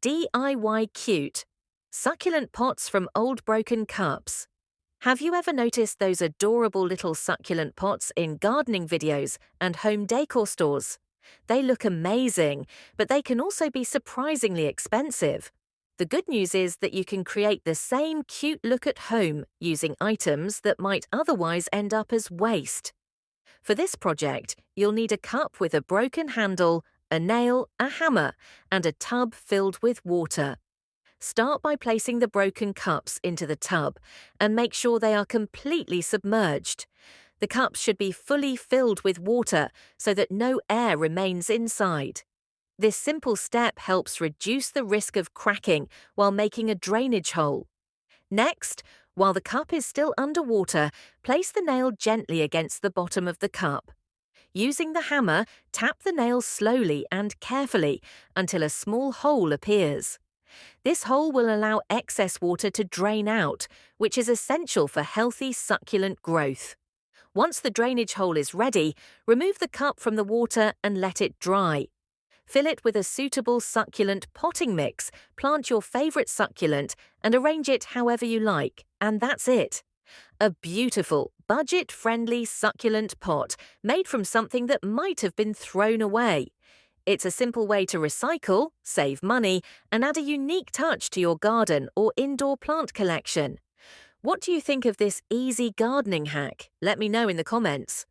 DIY cute. Succulent pots from old broken cups. Have you ever noticed those adorable little succulent pots in gardening videos and home decor stores? They look amazing, but they can also be surprisingly expensive. The good news is that you can create the same cute look at home using items that might otherwise end up as waste. For this project, you'll need a cup with a broken handle, a nail, a hammer, and a tub filled with water. Start by placing the broken cups into the tub and make sure they are completely submerged. The cups should be fully filled with water so that no air remains inside. This simple step helps reduce the risk of cracking while making a drainage hole. Next, while the cup is still underwater, place the nail gently against the bottom of the cup. Using the hammer, tap the nail slowly and carefully until a small hole appears. This hole will allow excess water to drain out, which is essential for healthy succulent growth. Once the drainage hole is ready, remove the cup from the water and let it dry. Fill it with a suitable succulent potting mix, plant your favorite succulent, and arrange it however you like, and that's it. A beautiful, budget-friendly succulent pot made from something that might have been thrown away. It's a simple way to recycle, save money, and add a unique touch to your garden or indoor plant collection. What do you think of this easy gardening hack? Let me know in the comments.